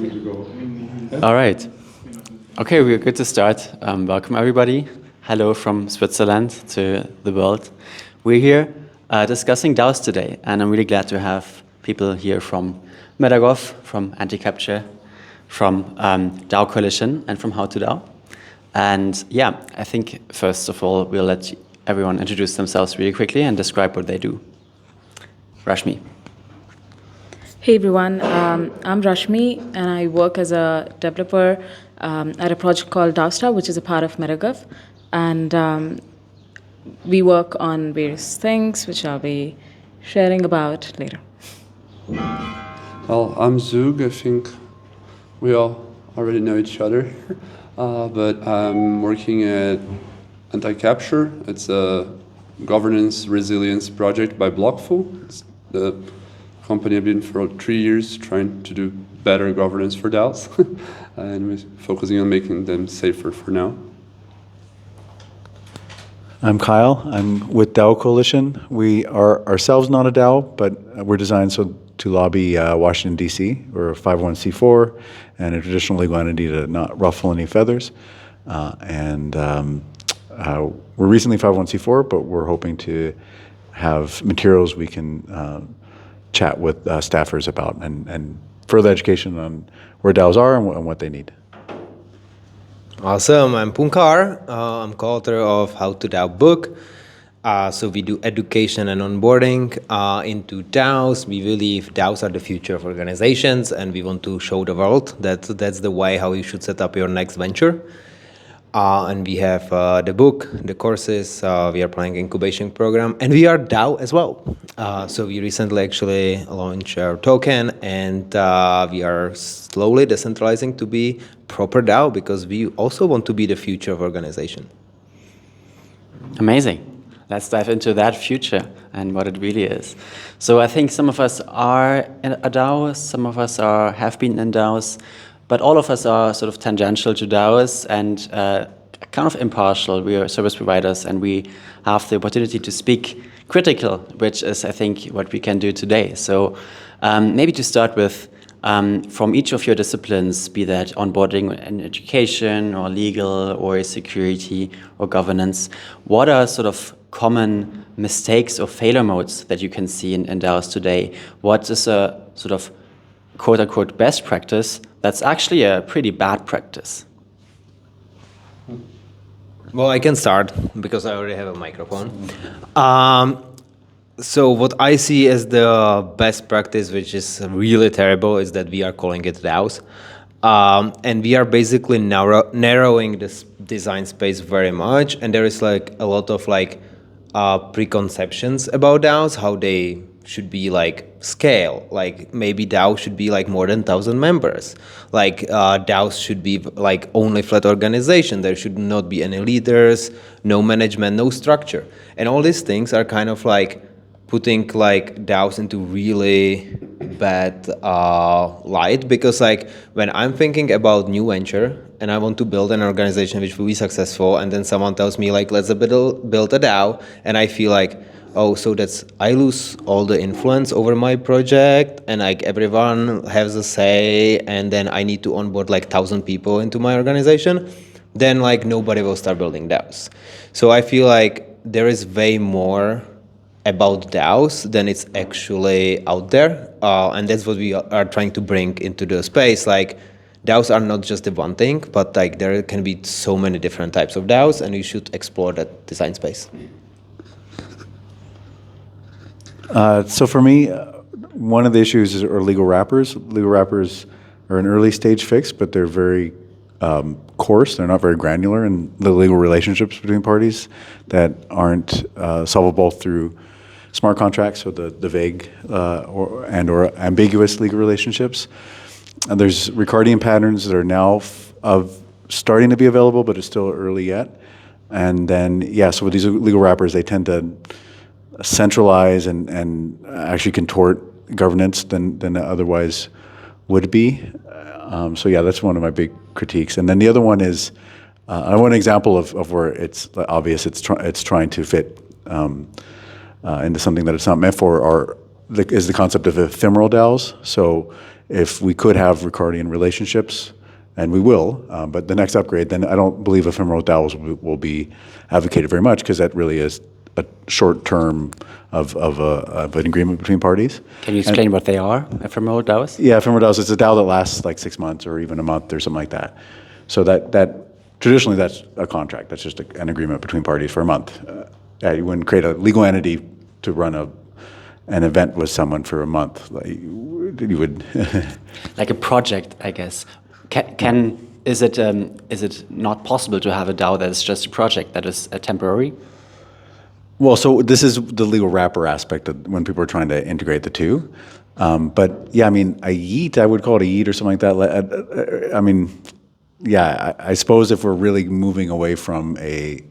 All right. Okay, we're good to start. Welcome, everybody. Hello from Switzerland to the world. We're here discussing DAOs today, and I'm really glad to have people here from Metagov, from Anticapture, from DAOcoalition, and from How to DAO. And yeah, I think first of all, we'll let everyone introduce themselves really quickly and describe what they do. Rashmi. Hey everyone, I'm Rashmi and I work as a developer at a project called DAOstar, which is a part of Metagov. And we work on various things, which I'll be sharing about later. Well, I'm Zeugh. I think we all already know each other. But I'm working at Anticapture. It's a governance resilience project by Blockful. It's the company I've been for 3 years trying to do better governance for DAOs. And we're focusing on making them safer for now. I'm Kyle. I'm with DAOcoalition. We are ourselves not a DAO, but we're designed to lobby Washington, D.C. We're a 501c4 and a traditional legal entity to not ruffle any feathers. We're recently 501c4, but we're hoping to have materials we can chat with staffers about and further education on where DAOs are and what they need. Awesome. I'm Puncar. I'm co-author of How to DAO book. So we do education and onboarding into DAOs. We believe DAOs are the future of organizations, and we want to show the world that that's the way how you should set up your next venture. And we have the book, the courses, we are planning incubation program, and we are DAO as well. So we recently actually launched our token, and we are slowly decentralizing to be proper DAO because we also want to be the future of organization. Amazing. Let's dive into that future and what it really is. So I think some of us are in a DAO, some of us have been in DAOs, but all of us are sort of tangential to DAOs and kind of impartial. We are service providers and we have the opportunity to speak critical, which is, I think, what we can do today. So maybe to start with, from each of your disciplines, be that onboarding and education or legal or security or governance, what are sort of common mistakes or failure modes that you can see in DAOs today? What is a sort of quote-unquote best practice that's actually a pretty bad practice? Well, I can start because I already have a microphone. So what I see as the best practice, which is really terrible, is that we are calling it DAOs. And we are basically narrowing this design space very much. And there is like a lot of like preconceptions about DAOs, how they should be like scale. Like maybe DAO should be like more than 1,000 members. Like DAOs should be like only flat organization. There should not be any leaders, no management, no structure. And all these things are kind of like putting like DAOs into really bad light, because like when I'm thinking about new venture and I want to build an organization which will be successful, and then someone tells me like let's build a DAO, and I feel like, oh, so that's I lose all the influence over my project, and like everyone has a say, and then I need to onboard like 1,000 people into my organization, then like nobody will start building DAOs. So I feel like there is way more about DAOs than it's actually out there, and that's what we are trying to bring into the space. Like DAOs are not just the one thing, but like there can be so many different types of DAOs, and you should explore that design space. So for me, one of the issues are legal wrappers. Legal wrappers are an early stage fix, but they're very coarse. They're not very granular in the legal relationships between parties that aren't solvable through smart contracts, so the vague or ambiguous legal relationships. And there's Ricardian patterns that are now starting to be available, but it's still early yet. And then, yeah, so with these legal wrappers, they tend to centralize and actually contort governance than otherwise would be. So yeah, that's one of my big critiques. And then the other one is, I want an example of where it's obvious it's trying to fit into something that it's not meant for, is the concept of ephemeral DAOs. So if we could have Ricardian relationships, and we will, but the next upgrade, then I don't believe ephemeral DAOs will be advocated very much, because that really is a short term of an agreement between parties. Can you explain what they are, ephemeral DAOs? Yeah, ephemeral DAOs, it's a DAO that lasts like 6 months or even a month or something like that. So that traditionally that's a contract. That's just an agreement between parties for a month. You wouldn't create a legal entity to run an event with someone for a month. Like, you would like a project, I guess. Is it not possible to have a DAO that is just a project that is temporary? Well, so this is the legal wrapper aspect of when people are trying to integrate the two. But yeah, I mean, a yeet, I would call it a yeet or something like that. I mean, yeah, I suppose if we're really moving away from a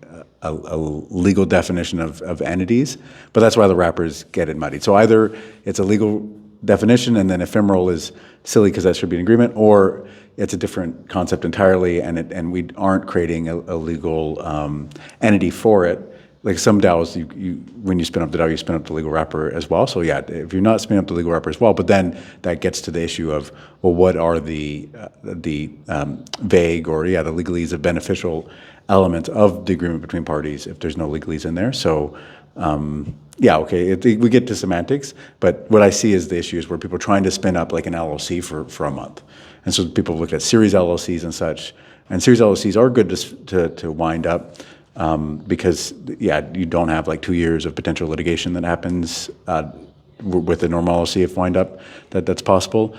legal definition of entities, but that's why the wrappers get it muddied. So either it's a legal definition and then ephemeral is silly because that should be an agreement, or it's a different concept entirely and we aren't creating a legal entity for it. Like some DAOs, when you spin up the DAO, you spin up the legal wrapper as well. So yeah, if you're not spinning up the legal wrapper as well, but then that gets to the issue of, well, what are the vague or the legalese of beneficial elements of the agreement between parties if there's no legalese in there? So yeah, okay, we get to semantics, but what I see is the issue is where people are trying to spin up like an LLC for a month. And so people look at series LLCs and such, and series LLCs are good to wind up. Because you don't have like 2 years of potential litigation that happens with the normal LLC if wind up that's possible,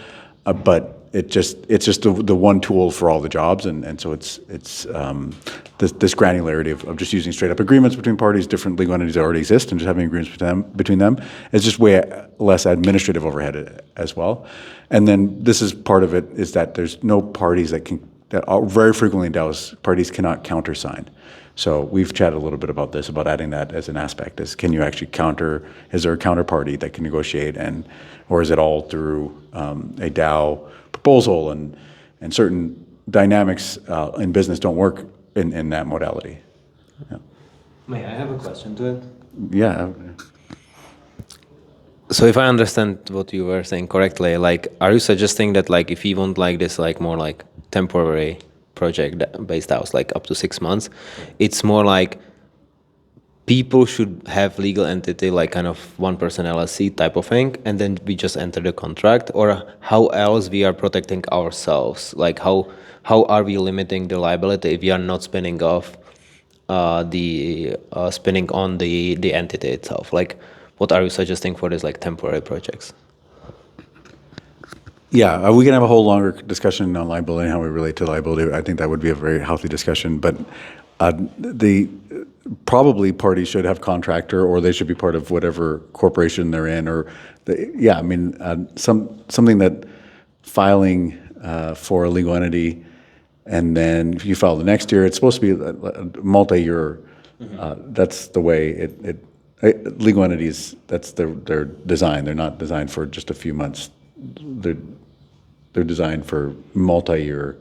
but it's just the one tool for all the jobs, and so it's this granularity of just using straight up agreements between parties, different legal entities that already exist, and just having agreements between them is just way less administrative overhead as well. And then this is part of it is that there's no parties that are very frequently in DAOs, parties cannot countersign. So we've chatted a little bit about this, about adding that as an aspect. Can you actually is there a counterparty that can negotiate, or is it all through a DAO proposal, and certain dynamics in business don't work in that modality. Yeah. May I have a question to it? Yeah. So if I understand what you were saying correctly, like, are you suggesting that like if you want like this like more like temporary project-based DAOs, like up to 6 months, it's more like people should have legal entity, like kind of one-person LLC type of thing, and then we just enter the contract? Or how else we are protecting ourselves? Like how are we limiting the liability if we are not spinning off spinning on the entity itself? Like, what are you suggesting for these like temporary projects? Yeah, we can have a whole longer discussion on liability and how we relate to liability. I think that would be a very healthy discussion. But probably parties should have contractor, or they should be part of whatever corporation they're in. Something that filing for a legal entity, and then if you file the next year, it's supposed to be a multi-year. That's the way legal entities. That's their design. They're not designed for just a few months. They're designed for multi-year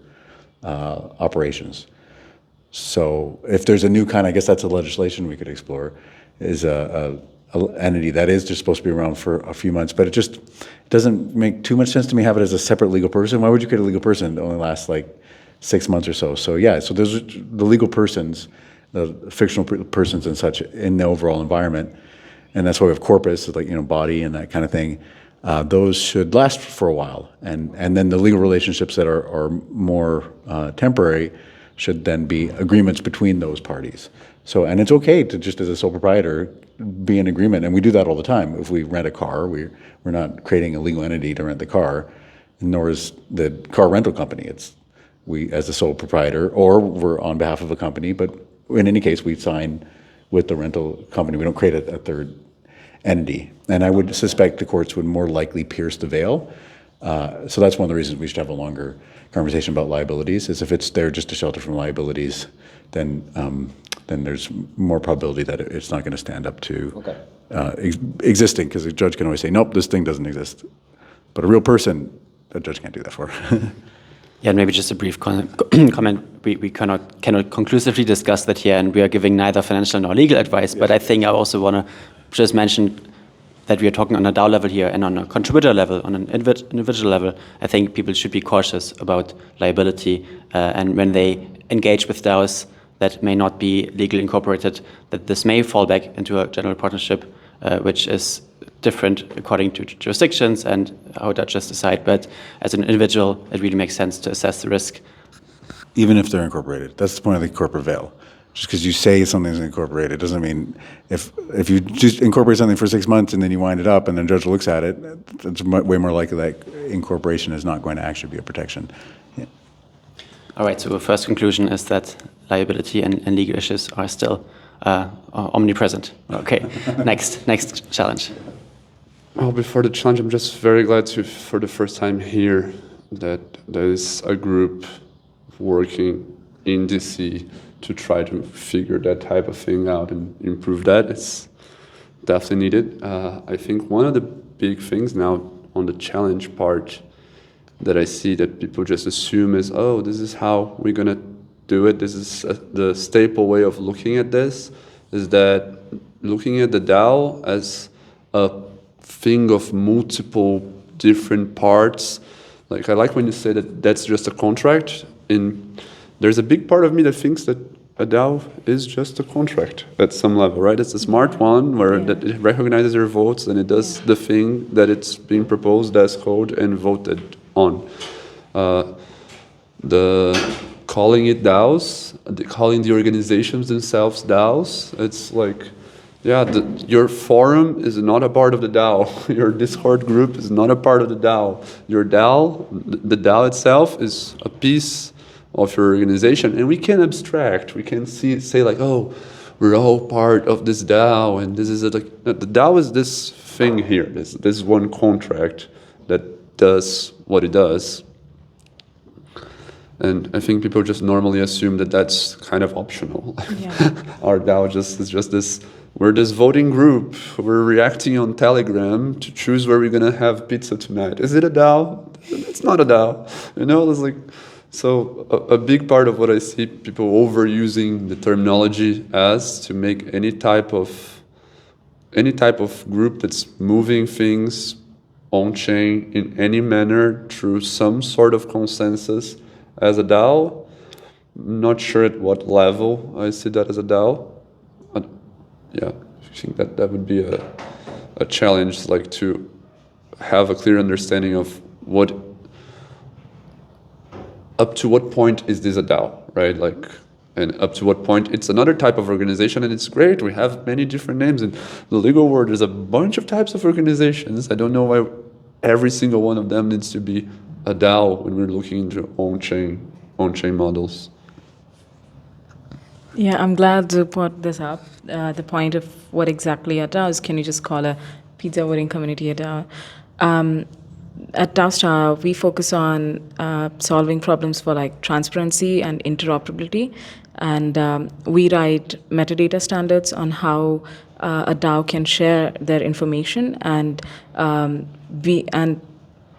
operations. So if there's a new kind, I guess that's a legislation we could explore, is a entity that is just supposed to be around for a few months, but it doesn't make too much sense to me have it as a separate legal person. Why would you create a legal person that only lasts like 6 months or so? So yeah, so there's the legal persons, the fictional persons and such in the overall environment, and that's why we have corpus, like body and that kind of thing. Those should last for a while, and then the legal relationships that are more temporary should then be agreements between those parties. So, and it's okay to just as a sole proprietor be in agreement, and we do that all the time. If we rent a car, we're not creating a legal entity to rent the car, nor is the car rental company. It's we as a sole proprietor, or we're on behalf of a company, but in any case, we sign with the rental company. We don't create a third entity. And I would suspect the courts would more likely pierce the veil. So that's one of the reasons we should have a longer conversation about liabilities, is if it's there just to shelter from liabilities, then there's more probability that it's not going to stand up to existing, because the judge can always say, nope, this thing doesn't exist. But a real person, the judge can't do that for. Yeah, and maybe just a brief comment. We cannot conclusively discuss that here, and we are giving neither financial nor legal advice, but I think I also want to just mention that we are talking on a DAO level here and on a contributor level, on an individual level, I think people should be cautious about liability, and when they engage with DAOs that may not be legally incorporated, that this may fall back into a general partnership, which is different according to jurisdictions and how judges decide. But as an individual, it really makes sense to assess the risk. Even if they're incorporated. That's the point of the corporate veil. Just because you say something's incorporated doesn't mean if you just incorporate something for 6 months and then you wind it up and then a judge looks at it, it's way more likely that incorporation is not going to actually be a protection. Yeah. All right, so the first conclusion is that liability and legal issues are still omnipresent. Okay, next challenge. Well, before the challenge, I'm just very glad to, for the first time, hear that there is a group working in DC to try to figure that type of thing out and improve that. It's definitely needed. I think one of the big things now on the challenge part that I see that people just assume is, oh, this is how we're going to do it. This is the staple way of looking at this, is that looking at the DAO as a thing of multiple different parts. Like, I like when you say that that's just a contract. There's a big part of me that thinks that a DAO is just a contract at some level, right? It's a smart one where that it recognizes your votes and it does the thing that it's being proposed as code and voted on. Calling it DAOs, calling the organizations themselves DAOs, it's like, yeah, your forum is not a part of the DAO. Your Discord group is not a part of the DAO. Your DAO, the DAO itself is a piece of your organization, and we can abstract. We can say like, oh, we're all part of this DAO, and this is the DAO is this thing here. This one contract that does what it does. And I think people just normally assume that that's kind of optional. Yeah. Our DAO is just this. We're this voting group. We're reacting on Telegram to choose where we're gonna have pizza tonight. Is it a DAO? It's not a DAO. You know, it's like. So a big part of what I see people overusing the terminology as to make any type of group that's moving things on chain in any manner through some sort of consensus as a DAO. I'm not sure at what level I see that as a DAO. Yeah, I think that would be a challenge, like to have a clear understanding of up to what point is this a DAO, right? Like, and up to what point it's another type of organization, and it's great. We have many different names in the legal world. There's a bunch of types of organizations. I don't know why every single one of them needs to be a DAO when we're looking into on-chain models. Yeah, I'm glad to put this up. The point of what exactly a DAO is. Can you just call a pizza voting community a DAO? At DAOstar, we focus on solving problems for like transparency and interoperability, and we write metadata standards on how a DAO can share their information and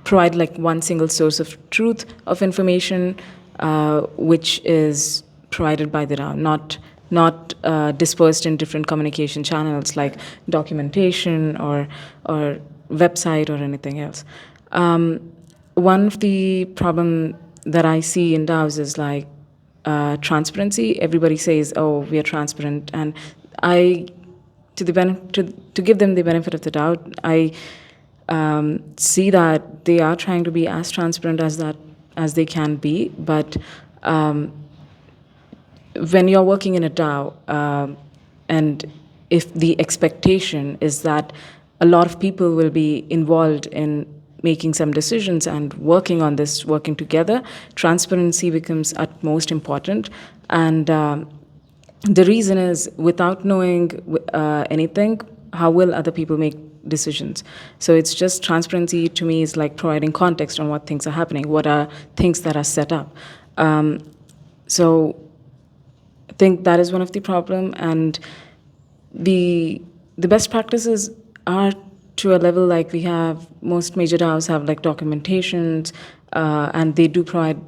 provide like one single source of truth of information, which is provided by the DAO, not dispersed in different communication channels like documentation or website or anything else. One of the problem that I see in DAOs is like transparency. Everybody says, "Oh, we are transparent," and to give them the benefit of the doubt, I see that they are trying to be as transparent as they can be. But when you're working in a DAO, and if the expectation is that a lot of people will be involved in making some decisions and working on this, working together, transparency becomes utmost important. And the reason is, without knowing anything, how will other people make decisions? So it's just transparency to me is like providing context on what things are happening, what are things that are set up. So I think that is one of the problem, and the best practices are to a level like we have, most major DAOs have like documentations, and they do provide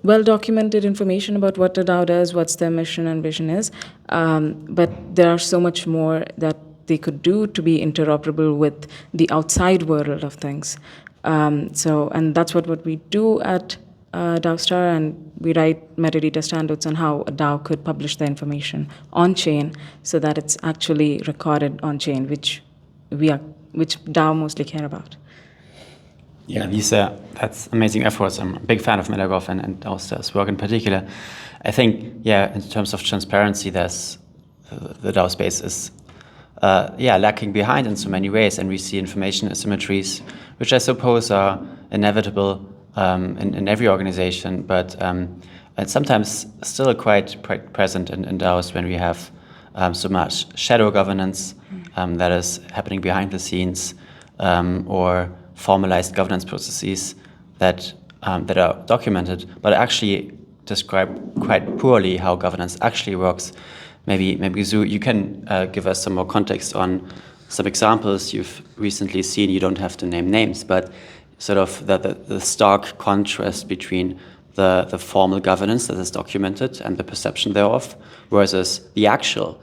well-documented information about what a DAO does, what's their mission and vision is. But there are so much more that they could do to be interoperable with the outside world of things. And that's what we do at DAOstar, and we write metadata standards on how a DAO could publish the information on chain so that it's actually recorded on chain, which DAO mostly care about. Yeah, that's amazing efforts. I'm a big fan of Metagov and DAOstar's work in particular. I think, yeah, in terms of transparency, the DAO space is lacking behind in so many ways, and we see information asymmetries, which I suppose are inevitable in every organization, but it's sometimes still quite present in DAOs when we have so much shadow governance that is happening behind the scenes, or formalized governance processes that are documented, but actually describe quite poorly how governance actually works. Maybe Zeugh, you can give us some more context on some examples you've recently seen. You don't have to name names, but sort of the stark contrast between the formal governance that is documented and the perception thereof versus the actual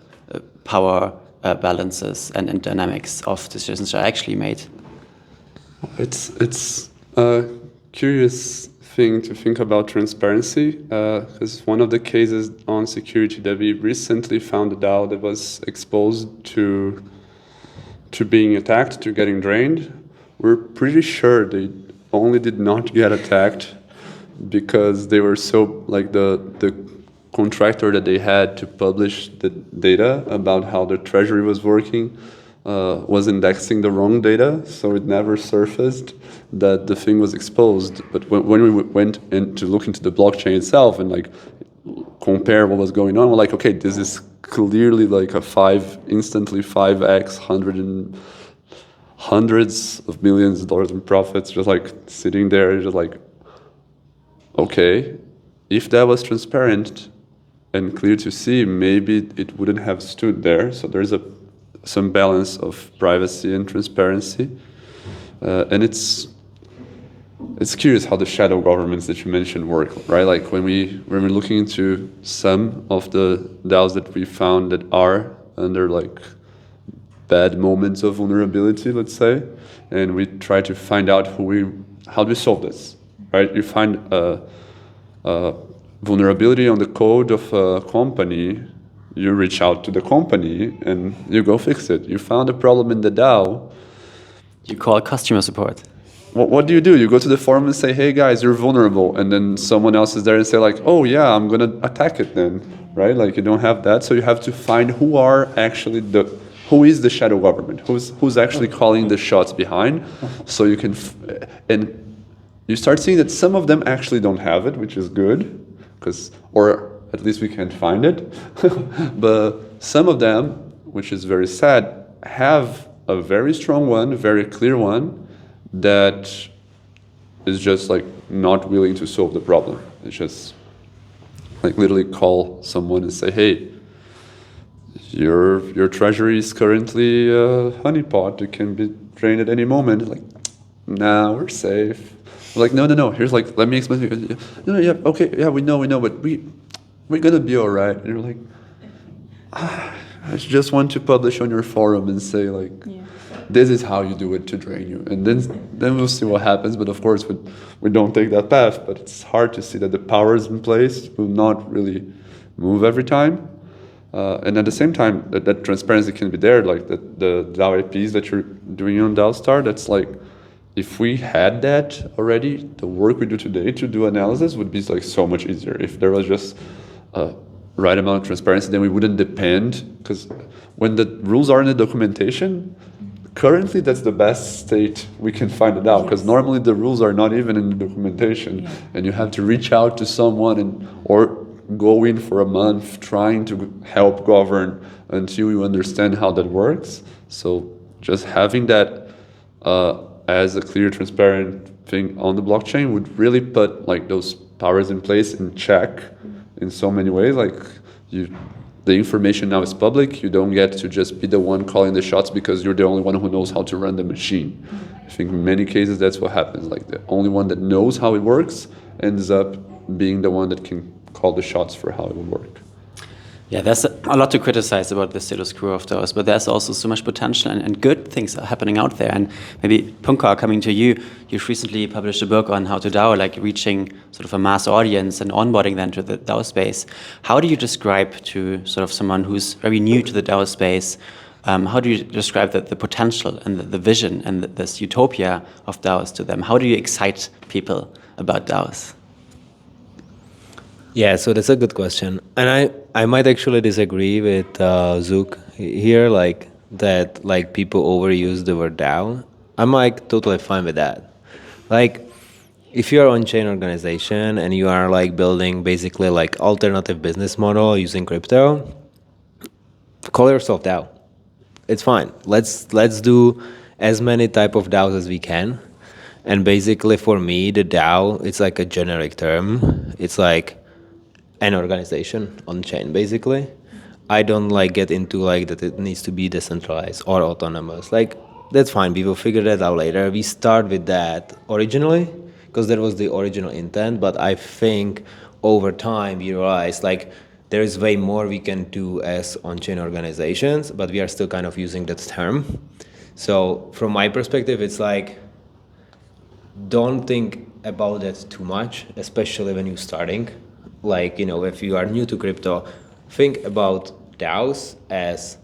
power balances and dynamics of decisions that are actually made. It's a curious thing to think about transparency, because one of the cases on security that we recently found a DAO that was exposed to being attacked, to getting drained. We're pretty sure they only did not get attacked because they were so, like, the contractor that they had to publish the data about how the treasury was working was indexing the wrong data, so it never surfaced that the thing was exposed. But when we went in to look into the blockchain itself and like compare what was going on, we're like, okay, this is clearly like instantly 5x, hundreds of millions of dollars in profits, just like sitting there, just like, okay, if that was transparent and clear to see, maybe it wouldn't have stood there. So there's some balance of privacy and transparency, and it's curious how the shadow governments that you mentioned work, right? Like when we're looking into some of the DAOs that we found that are under like bad moments of vulnerability, let's say, and we try to find out how do we solve this, right? You find a vulnerability on the code of a company. You reach out to the company and you go fix it. You found a problem in the DAO. You call customer support. What do? You go to the forum and say, hey guys, you're vulnerable. And then someone else is there and say like, oh yeah, I'm going to attack it then, right? Like you don't have that. So you have to find who is the shadow government? Who's actually calling the shots behind? So you can, and you start seeing that some of them actually don't have it, which is good, or at least we can't find it. But some of them, which is very sad, have a very strong one, very clear one, that is just like not willing to solve the problem. It's just like literally call someone and say, hey, your treasury is currently a honeypot. It can be drained at any moment. Like, nah, we're safe. We're like, no. Here's like, let me explain. No, yeah, okay, yeah, we know, but we're gonna be all right. And you're like, I just want to publish on your forum and say like, this is how you do it to drain you, and then we'll see what happens. But of course, we don't take that path. But it's hard to see that the powers in place will not really move every time. And at the same time, that transparency can be there, like the DAO IPs that you're doing on DAOstar. That's like, if we had that already, the work we do today to do analysis would be like so much easier. If there was just a right amount of transparency, then we wouldn't depend, because when the rules are in the documentation, currently that's the best state we can find it out, because normally the rules are not even in the documentation, and you have to reach out to someone or go in for a month trying to help govern until you understand how that works. So just having that as a clear, transparent thing on the blockchain would really put like those powers in place in check in so many ways. Like the information now is public. You don't get to just be the one calling the shots because you're the only one who knows how to run the machine. I think in many cases that's what happens. Like the only one that knows how it works ends up being the one that can call the shots for how it will work. Yeah, there's a lot to criticize about the status quo of DAOs, but there's also so much potential and good things are happening out there. And maybe Puncar, coming to you, you've recently published a book on how to DAO, like reaching sort of a mass audience and onboarding them to the DAO space. How do you describe to sort of someone who's very new to the DAO space, how do you describe the potential and the vision and this utopia of DAOs to them? How do you excite people about DAOs? Yeah, so that's a good question. And I might actually disagree with Zeugh here, like that like people overuse the word DAO. I'm like totally fine with that. Like if you're on-chain organization and you are like building basically like alternative business model using crypto, call yourself DAO. It's fine. Let's do as many type of DAOs as we can. And basically for me, the DAO, it's like a generic term. It's like an organization on chain, basically. I don't like get into like that it needs to be decentralized or autonomous. Like that's fine. We will figure that out later. We start with that originally because that was the original intent. But I think over time we realize like there is way more we can do as on-chain organizations, but we are still kind of using that term. So from my perspective, it's like don't think about that too much, especially when you're starting. Like, you know, if you are new to crypto, think about DAOs as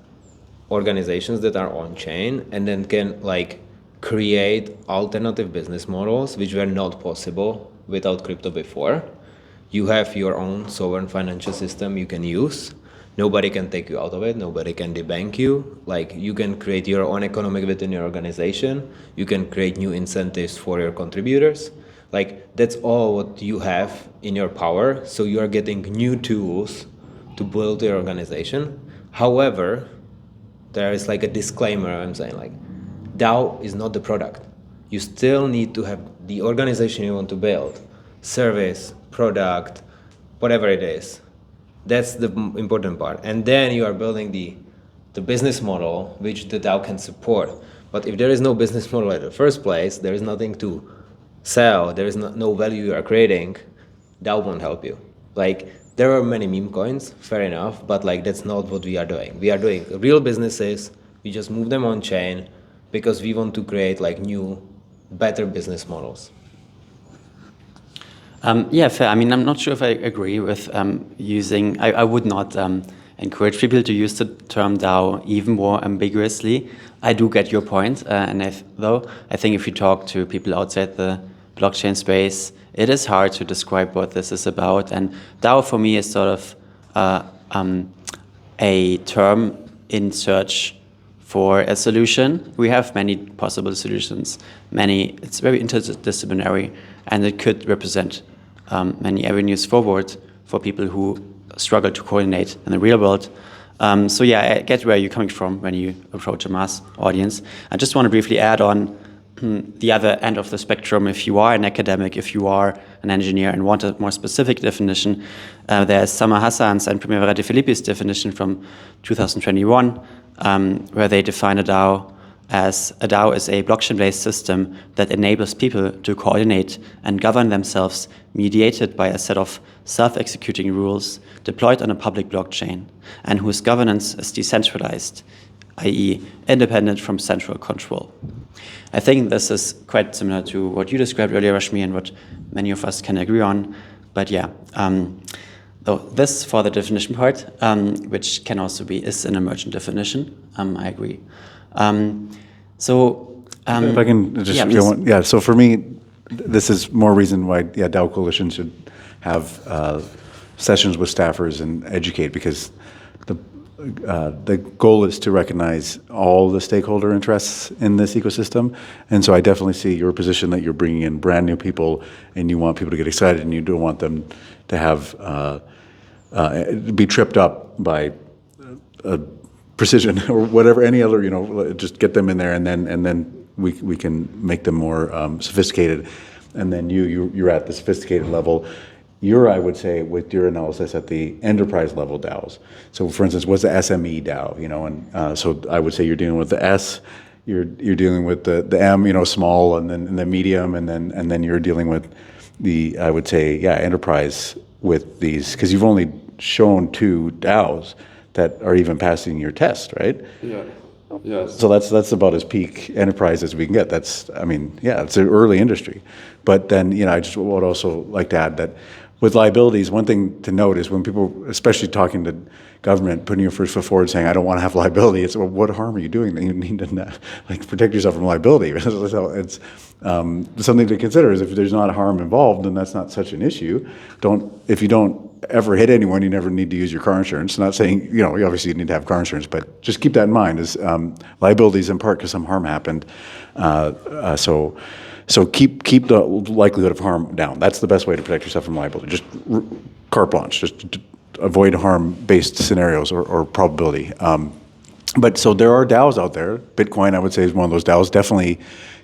organizations that are on chain and then can like create alternative business models which were not possible without crypto before. You have your own sovereign financial system you can use. Nobody can take you out of it. Nobody can debank you. Like you can create your own economic within your organization. You can create new incentives for your contributors. Like that's all what you have in your power. So you are getting new tools to build your organization. However, there is like a disclaimer. I'm saying like DAO is not the product. You still need to have the organization you want to build, service, product, whatever it is. That's the important part. And then you are building the business model which the DAO can support. But if there is no business model in the first place, there is nothing to sell, there is no value you are creating, DAO won't help you. Like there are many meme coins, fair enough, but like that's not what we are doing. We are doing real businesses, we just move them on chain because we want to create like new, better business models. Yeah, fair. I mean, I'm not sure if I agree with using, I would not encourage people to use the term DAO even more ambiguously. I do get your point, and I think if you talk to people outside the blockchain space, it is hard to describe what this is about. And DAO for me is sort of a term in search for a solution. We have many possible solutions. It's very interdisciplinary, and it could represent many avenues forward for people who struggle to coordinate in the real world. So yeah, I get where you're coming from when you approach a mass audience. I just want to briefly add on the other end of the spectrum. If you are an academic, if you are an engineer and want a more specific definition, there's Samar Hassan's and Primavera de Filippi's definition from 2021, where they define a DAO as a DAO is a blockchain-based system that enables people to coordinate and govern themselves, mediated by a set of self-executing rules deployed on a public blockchain, and whose governance is decentralized, i.e. independent from central control. I think this is quite similar to what you described earlier, Rashmi, and what many of us can agree on. But yeah, this for the definition part, which can also is an emergent definition. I agree. If I can just so for me, this is more reason why DAOcoalition should have sessions with staffers and educate, because the goal is to recognize all the stakeholder interests in this ecosystem. And so I definitely see your position that you're bringing in brand new people and you want people to get excited and you don't want them to have be tripped up by precision or whatever, any other, just get them in there and then we can make them more sophisticated. And then you're at the sophisticated level. You're, I would say, with your analysis, at the enterprise level DAOs. So, for instance, what's the SME DAO? And so I would say you're dealing with the S, you're dealing with the M, small, and then the medium, and then you're dealing with the, I would say, enterprise with these, because you've only shown 2 DAOs that are even passing your test, right? Yeah. Yes. So that's about as peak enterprise as we can get. That's, I mean, yeah, it's an early industry. But then, you know, I just would also like to add that with liabilities, one thing to note is when people, especially talking to government, putting your first foot forward saying, I don't want to have liability, it's, well, what harm are you doing that you need to like protect yourself from liability? So it's something to consider is if there's not harm involved, then that's not such an issue. If you don't ever hit anyone, you never need to use your car insurance. Not saying, you know, obviously you need to have car insurance, but just keep that in mind is liabilities in part because some harm happened. So keep the likelihood of harm down. That's the best way to protect yourself from liability. Just carte blanche, just avoid harm-based scenarios or probability. But so there are DAOs out there. Bitcoin, I would say, is one of those DAOs. Definitely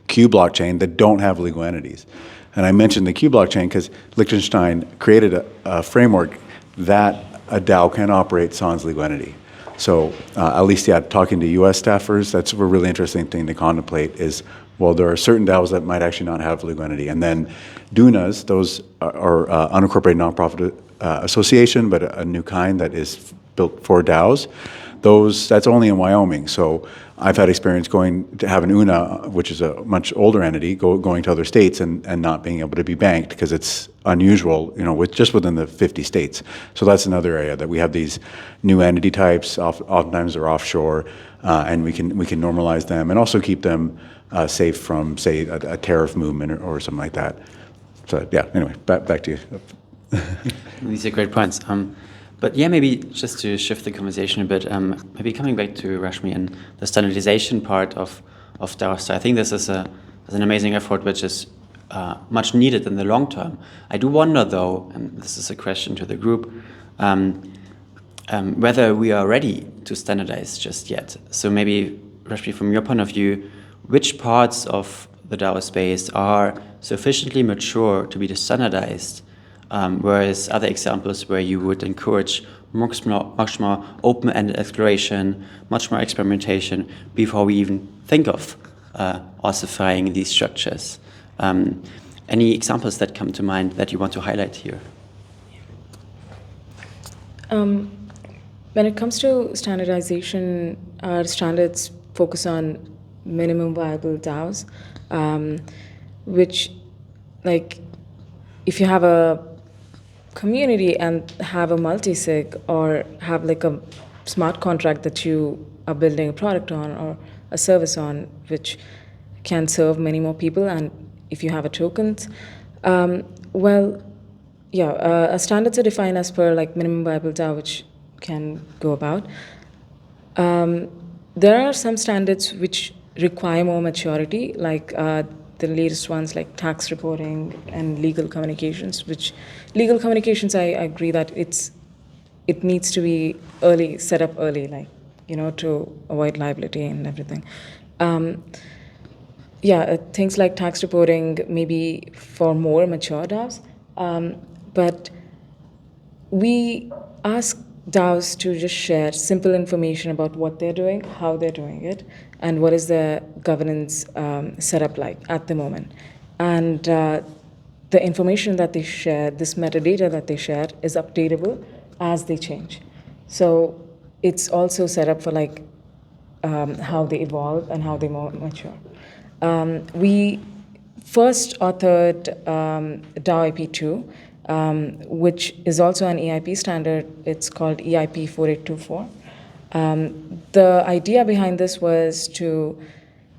Q blockchain that don't have legal entities. And I mentioned the Q blockchain because Liechtenstein created a framework that a DAO can operate sans legal entity. So at least, yeah, talking to U.S. staffers, that's a really interesting thing to contemplate is, well, there are certain DAOs that might actually not have legal entity. And then DUNAs, those are unincorporated nonprofit association, but a new kind that is built for DAOs. That's only in Wyoming. So I've had experience going to have an UNA, which is a much older entity, going to other states and not being able to be banked because it's unusual, you know, just within the 50 states. So that's another area that we have these new entity types. Oftentimes they're offshore, and we can normalize them and also keep them safe from, say, a tariff movement or something like that. So yeah. Anyway, back to you. These are great points. But yeah, maybe just to shift the conversation a bit, maybe coming back to Rashmi and the standardization part of DAOstar. I think this is an amazing effort which is much needed in the long term. I do wonder though, and this is a question to the group, whether we are ready to standardize just yet. So maybe, Rashmi, from your point of view, which parts of the DAO space are sufficiently mature to be standardized, whereas other examples where you would encourage much more open-ended exploration, much more experimentation before we even think of ossifying these structures. Any examples that come to mind that you want to highlight here? When it comes to standardization, our standards focus on minimum viable DAOs, which, like, if you have a community and have a multi-sig or have like a smart contract that you are building a product on or a service on, which can serve many more people, and if you have a tokens, standards are defined as per like minimum viable DAO, which can go about. There are some standards which require more maturity, like the latest ones like tax reporting and legal communications, which legal communications, I agree that it needs to be set up early, like, you know, to avoid liability and everything. Things like tax reporting maybe for more mature DAOs, but we ask DAOs to just share simple information about what they're doing, how they're doing it, and what is the governance setup like at the moment. And the information that they share, this metadata that they share, is updatable as they change. So it's also set up for like how they evolve and how they mature. We first authored DAO IP2, which is also an EIP standard. It's called EIP 4824. The idea behind this was to,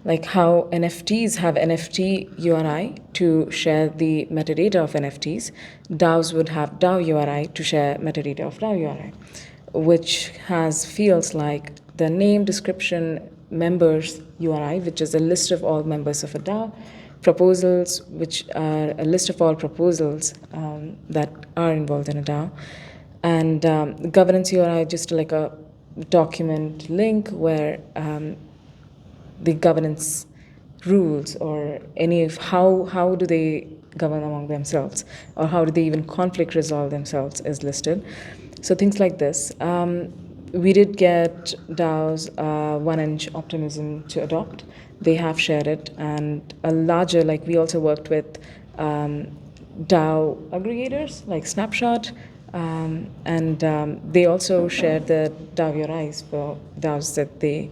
like how NFTs have NFT URI to share the metadata of NFTs, DAOs would have DAO URI to share metadata of DAO URI, which has fields like the name, description, members URI, which is a list of all members of a DAO, proposals, which are a list of all proposals that are involved in a DAO, and governance URI, just like a document link where the governance rules or any of how do they govern among themselves, or how do they even conflict resolve themselves is listed. So things like this. We did get DAO's 1inch Optimism to adopt. They have shared it, and a larger, like we also worked with DAO aggregators like Snapshot, and they also share the DAO Your Eyes for DAOs that they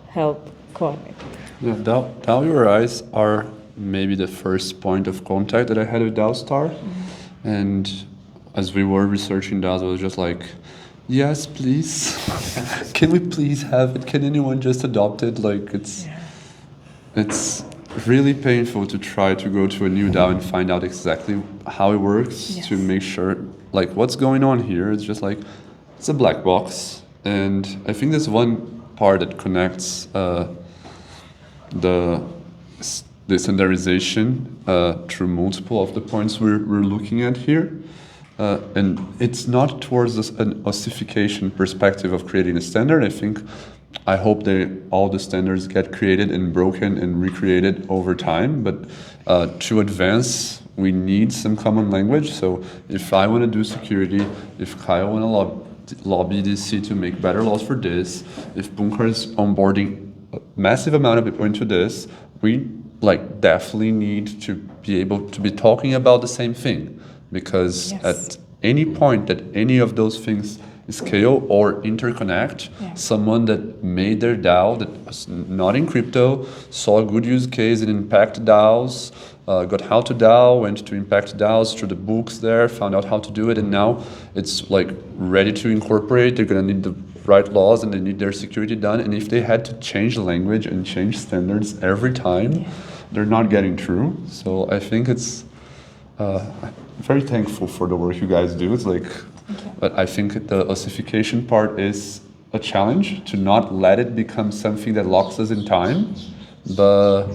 help coordinate. Yeah, DAO Your Eyes are maybe the first point of contact that I had with DAOstar. And as we were researching DAOs, I was just like, yes, please. Can we please have it? Can anyone just adopt it? Like, it's really painful to try to go to a new DAO and find out exactly how it works, to make sure, like, what's going on here. It's just like, it's a black box. And I think there's one part that connects the standardization through multiple of the points we're looking at here. And it's not towards an ossification perspective of creating a standard. I hope all the standards get created and broken and recreated over time. But to advance, we need some common language. So if I want to do security, if Kyle want to lobby DC to make better laws for this, if Puncar is onboarding a massive amount of people into this, we definitely need to be able to be talking about the same thing. Because at any point that any of those things scale or interconnect, someone that made their DAO that was not in crypto, saw a good use case in impact DAOs, got how to DAO, went to impact DAOs through the books there, found out how to do it, and now it's ready to incorporate. They're gonna need the right laws and they need their security done. And if they had to change the language and change standards every time, they're not getting through. So I think it's very thankful for the work you guys do. It's but I think the ossification part is a challenge, to not let it become something that locks us in time. But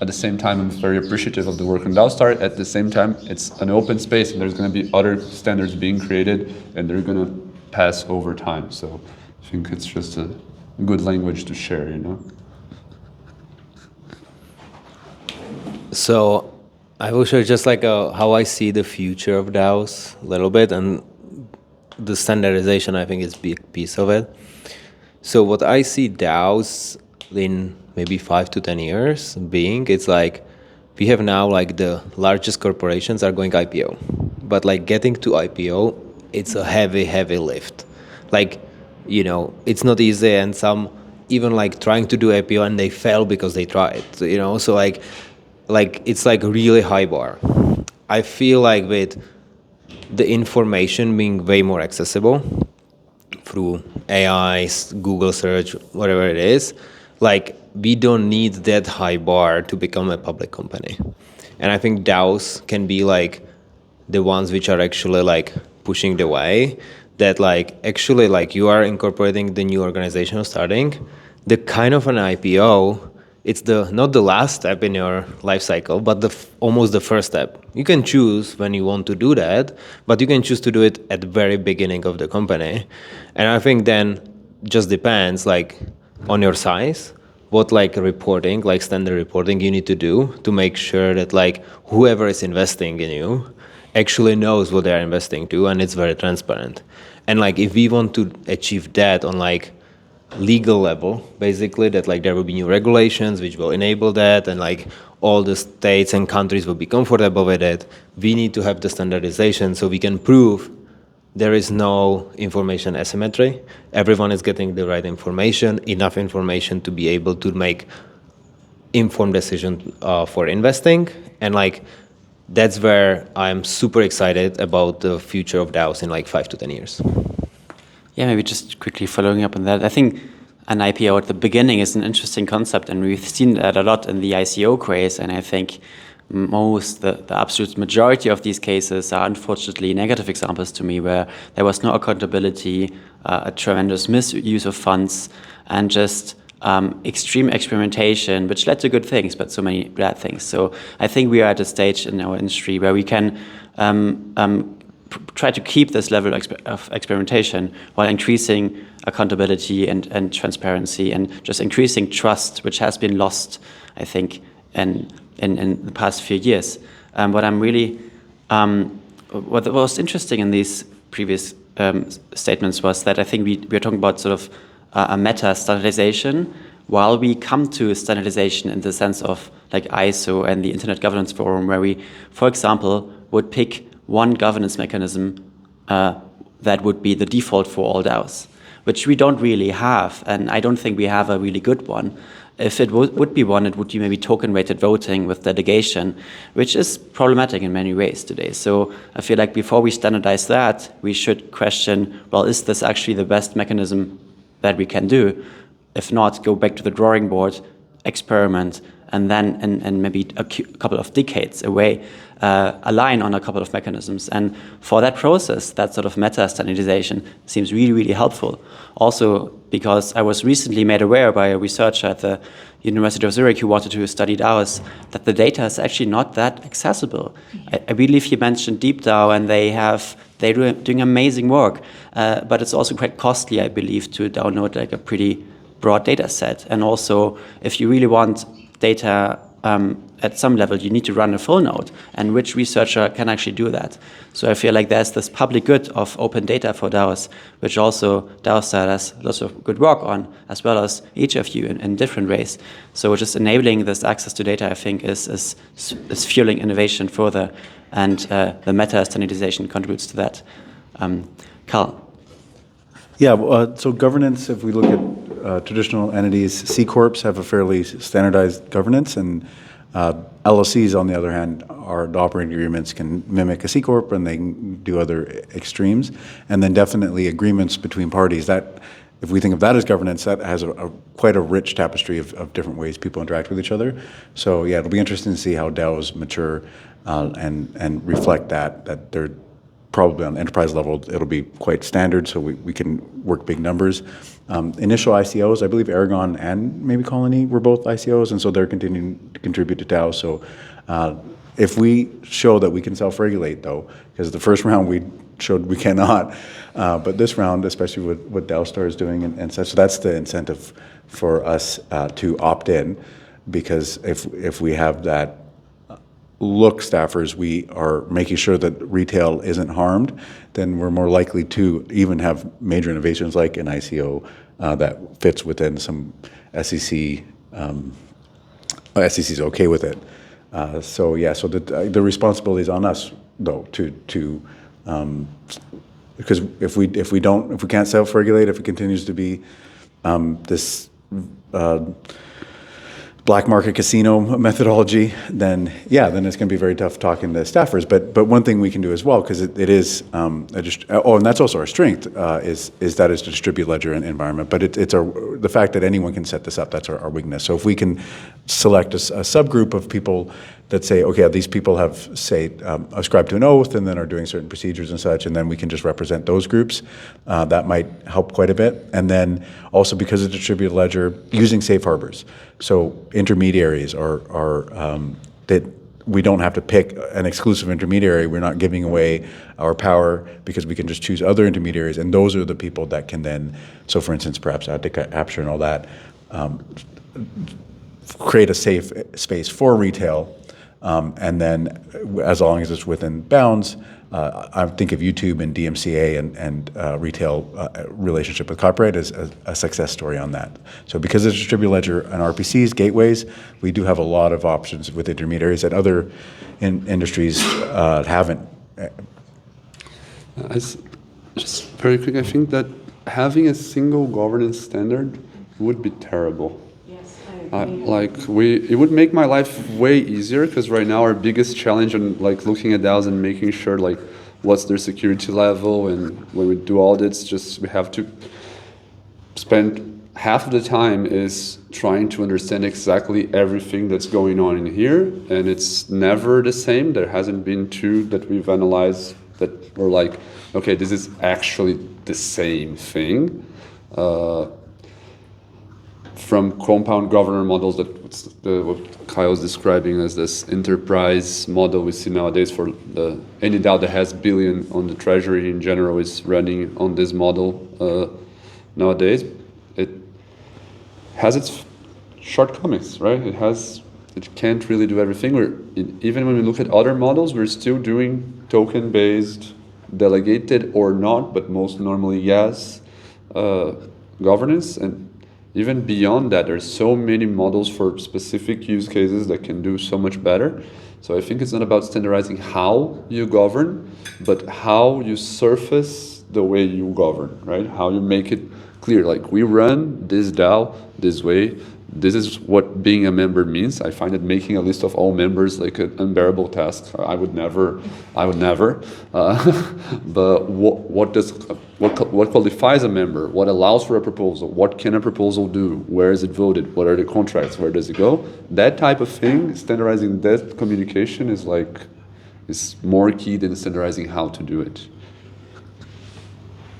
at the same time, I'm very appreciative of the work on DAOstar. At the same time, it's an open space and there's going to be other standards being created and they're going to pass over time. So I think it's just a good language to share, So I will share just how I see the future of DAOs a little bit, and the standardization I think is a big piece of it. So what I see DAOs in maybe 5 to 10 years being, it's we have now the largest corporations are going IPO, but getting to IPO, it's a heavy lift. It's not easy, and some even trying to do IPO and they fail because they tried, so it's a really high bar. I feel with the information being way more accessible through AI, Google search, whatever it is, we don't need that high bar to become a public company. And I think DAOs can be the ones which are actually pushing the way, that actually you are incorporating the new organization starting, the kind of an IPO. It's not the last step in your life cycle, but almost the first step. You can choose when you want to do that, but you can choose to do it at the very beginning of the company. And I think then just depends on your size, what reporting, standard reporting you need to do to make sure that whoever is investing in you actually knows what they're investing to, and it's very transparent. And if we want to achieve that on legal level, basically, that there will be new regulations which will enable that, and all the states and countries will be comfortable with it, we need to have the standardization so we can prove there is no information asymmetry. Everyone is getting the right information, enough information to be able to make informed decision for investing. And that's where I'm super excited about the future of DAOs in 5 to 10 years. Yeah, maybe just quickly following up on that. I think an IPO at the beginning is an interesting concept, and we've seen that a lot in the ICO craze. And I think the absolute majority of these cases are unfortunately negative examples to me, where there was no accountability, a tremendous misuse of funds, and just extreme experimentation, which led to good things, but so many bad things. So I think we are at a stage in our industry where we can try to keep this level of experimentation while increasing accountability and transparency, and just increasing trust, which has been lost, I think, in the past few years. What was interesting in these previous statements was that I think we're talking about sort of a meta standardization, while we come to standardization in the sense of ISO and the Internet Governance Forum, where we, for example, would pick one governance mechanism that would be the default for all DAOs, which we don't really have, and I don't think we have a really good one. If it would be one, it would be maybe token-weighted voting with delegation, which is problematic in many ways today. So I feel like before we standardize that, we should question, well, is this actually the best mechanism that we can do? If not, go back to the drawing board, experiment, and then, and maybe a couple of decades away, align on a couple of mechanisms. And for that process, that sort of meta standardization seems really, really helpful. Also, because I was recently made aware by a researcher at the University of Zurich who wanted to study DAOs that the data is actually not that accessible. I believe he mentioned DeepDAO, and they're doing amazing work, but it's also quite costly, I believe, to download like a pretty broad data set. And also, if you really want data at some level, you need to run a full node, and which researcher can actually do that? So I feel like there's this public good of open data for DAOs, which also DAOstar has lots of good work on, as well as each of you in different ways. So just enabling this access to data, I think, is fueling innovation further, and the meta standardization contributes to that. Carl. Yeah, so governance, if we look at traditional entities, C Corps have a fairly standardized governance, and LLCs, on the other hand, the operating agreements can mimic a C Corp, and they can do other extremes. And then definitely agreements between parties. That, if we think of that as governance, that has quite a rich tapestry of different ways people interact with each other. So yeah, it'll be interesting to see how DAOs mature and reflect that they're probably on enterprise level, it'll be quite standard, so we can work big numbers. Initial ICOs, I believe Aragon and maybe Colony were both ICOs, and so they're continuing to contribute to DAO. So if we show that we can self-regulate, though, because the first round we showed we cannot, but this round, especially with what DAOstar is doing and such, so that's the incentive for us to opt in, because if we have that staffers, we are making sure that retail isn't harmed, then we're more likely to even have major innovations like an ICO that fits within some SEC. SEC is okay with it. So yeah, so the responsibility is on us, though, to because if we can't self-regulate, if it continues to be this black market casino methodology, then it's going to be very tough talking to staffers. But one thing we can do as well, because it is and that's also our strength, is that it's a distributed ledger environment. But it's the fact that anyone can set this up, that's our weakness. So if we can select a subgroup of people that say, okay, these people have, say, ascribed to an oath and then are doing certain procedures and such, and then we can just represent those groups, that might help quite a bit. And then also, because of distributed ledger, using safe harbors. So intermediaries are that we don't have to pick an exclusive intermediary. We're not giving away our power because we can just choose other intermediaries, and those are the people that can then, so for instance, perhaps Anticapture and all that, create a safe space for retail. And then, as long as it's within bounds, I think of YouTube and DMCA and retail relationship with copyright as a success story on that. So because it's distributed ledger and RPCs, gateways, we do have a lot of options with intermediaries that other industries haven't. Just very quick, I think that having a single governance standard would be terrible. It would make my life way easier, because right now our biggest challenge on looking at DAOs and making sure what's their security level, and when we do audits, just we have to spend half of the time is trying to understand exactly everything that's going on in here, and it's never the same. There hasn't been two that we've analyzed that were okay, this is actually the same thing. From compound governor models, what Kyle's describing as this enterprise model we see nowadays for any DAO that has billion on the treasury in general is running on this model nowadays. It has its shortcomings, right? It can't really do everything. Even when we look at other models, we're still doing token-based, delegated or not, but most normally yes, governance. And even beyond that, there's so many models for specific use cases that can do so much better. So I think it's not about standardizing how you govern, but how you surface the way you govern, right? How you make it clear, like we run this DAO this way. This is what being a member means. I find that making a list of all members like an unbearable task. I would never. But what qualifies a member? What allows for a proposal? What can a proposal do? Where is it voted? What are the contracts? Where does it go? That type of thing, standardizing that communication is more key than standardizing how to do it.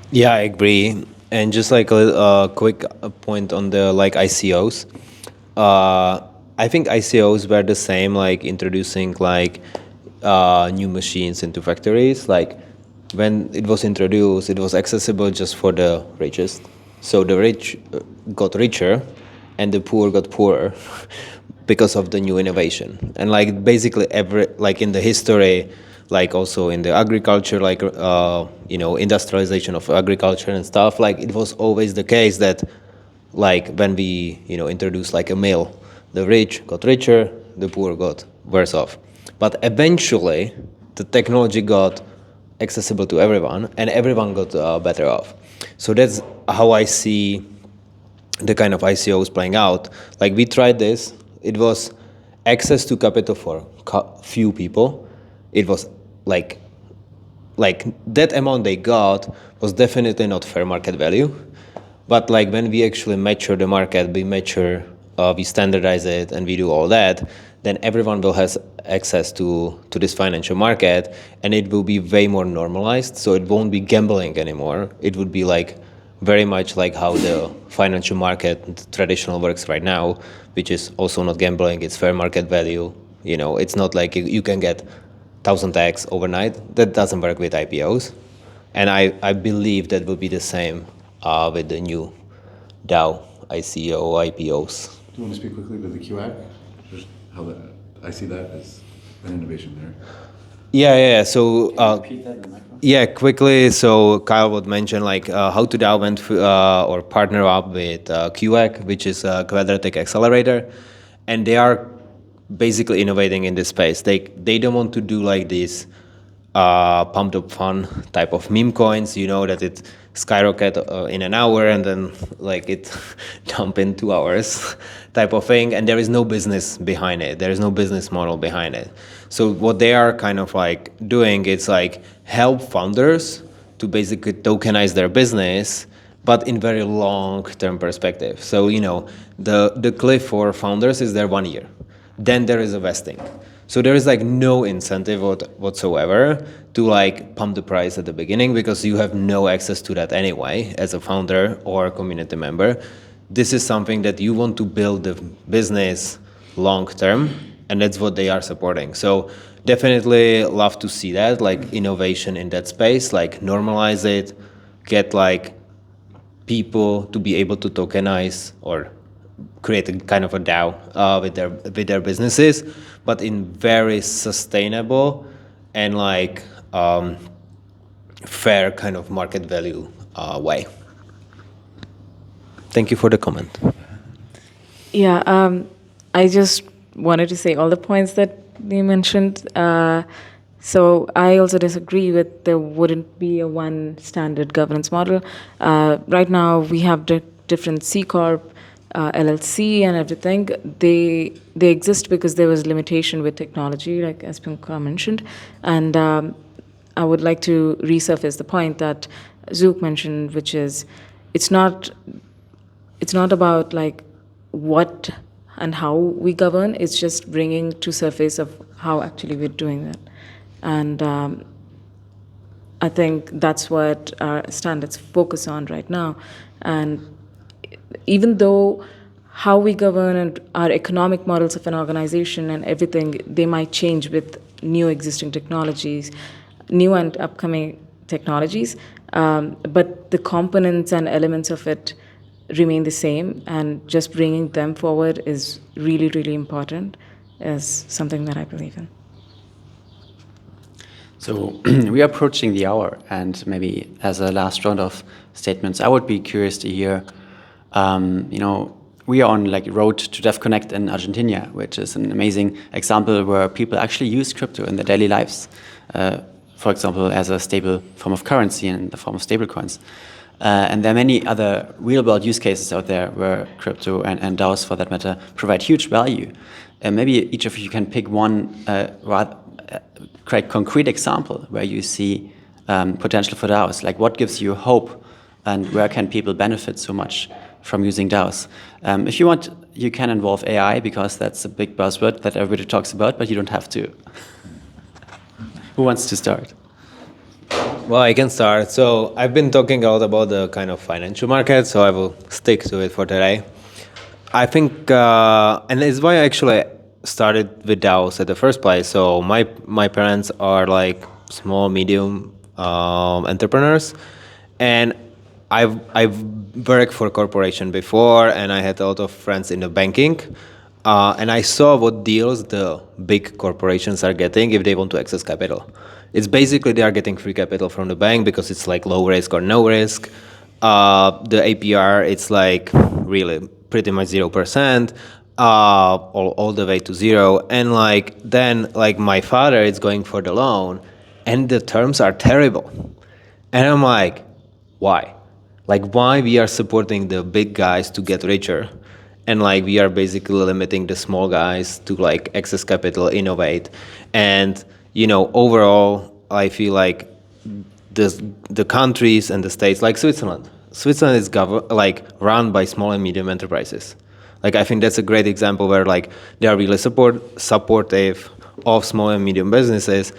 Yeah, I agree. And just like a quick point on the like ICOs, I think ICOs were the same, like introducing like new machines into factories. Like when it was introduced, it was accessible just for the richest. So the rich got richer, and the poor got poorer because of the new innovation. And like basically in the history, like also in the agriculture, like industrialization of agriculture and stuff, like it was always the case that like when we introduced like a mill, the rich got richer, the poor got worse off. But eventually the technology got accessible to everyone, and everyone got better off. So that's how I see the kind of ICOs playing out. Like we tried this, it was access to capital for few people. It was like that amount they got was definitely not fair market value. But like when we actually mature the market, we standardize it, and we do all that, then everyone will have access to this financial market, and it will be way more normalized. So it won't be gambling anymore. It would be like very much like how the financial market traditional works right now, which is also not gambling. It's fair market value. It's not like you can get 1000x overnight. That doesn't work with IPOs. And I believe that will be the same with the new DAO, ICO, IPOs. Do you want to speak quickly to the QAC? Just how I see that as an innovation there. Yeah. So Repeat that in the microphone. yeah, quickly. So Kyle would mention like how to DAO went or partner up with QAC, which is a quadratic accelerator, and they are basically innovating in this space. They don't want to do like these pumped up fun type of meme coins, that it skyrocket in an hour and then like it dump in 2 hours type of thing, and there is no business behind it. There is no business model behind it. So what they are kind of like doing is like help founders to basically tokenize their business, but in very long-term perspective. So the cliff for founders is there 1 year. Then there is a vesting. So there is like no incentive whatsoever to like pump the price at the beginning, because you have no access to that anyway as a founder or a community member. This is something that you want to build the business long term, and that's what they are supporting. So definitely love to see that, like innovation in that space, like normalize it, get like people to be able to tokenize or create a kind of a DAO with their businesses, but in very sustainable and like fair kind of market value way. Thank you for the comment. Yeah, I just wanted to say all the points that you mentioned. So I also disagree with there wouldn't be a one standard governance model. Right now we have different C Corp, LLC and everything. They exist because there was limitation with technology, like as Puncar mentioned. And I would like to resurface the point that Zeugh mentioned, which is it's not about like what and how we govern. It's just bringing to surface of how actually we're doing that. And I think that's what our standards focus on right now. And even though how we govern and our economic models of an organization and everything, they might change with new existing technologies, new and upcoming technologies, but the components and elements of it remain the same, and just bringing them forward is really, really important, is something that I believe in. So we are approaching the hour, and maybe as a last round of statements, I would be curious to hear, we are on like road to DevConnect in Argentina, which is an amazing example where people actually use crypto in their daily lives. For example, as a stable form of currency in the form of stablecoins. And there are many other real-world use cases out there where crypto and DAOs, for that matter, provide huge value. And maybe each of you can pick one quite concrete example where you see potential for DAOs. Like, what gives you hope, and where can people benefit so much from using DAOs? If you want, you can involve AI, because that's a big buzzword that everybody talks about, but you don't have to. Who wants to start? Well, I can start. So I've been talking a lot about the kind of financial market, so I will stick to it for today. I think, and it's why I actually started with DAOs at the first place. So my parents are like small, medium entrepreneurs, and I've worked for a corporation before, and I had a lot of friends in the banking, and I saw what deals the big corporations are getting if they want to access capital. It's basically they are getting free capital from the bank because it's like low risk or no risk. The APR, it's like really pretty much 0%, all the way to zero. And like then like my father is going for the loan, and the terms are terrible. And I'm like, why? Like, why we are supporting the big guys to get richer, and like we are basically limiting the small guys to like access capital, innovate. And you know, overall, I feel like the countries and the states, like Switzerland is run by small and medium enterprises. Like, I think that's a great example where like they are really supportive of small and medium businesses,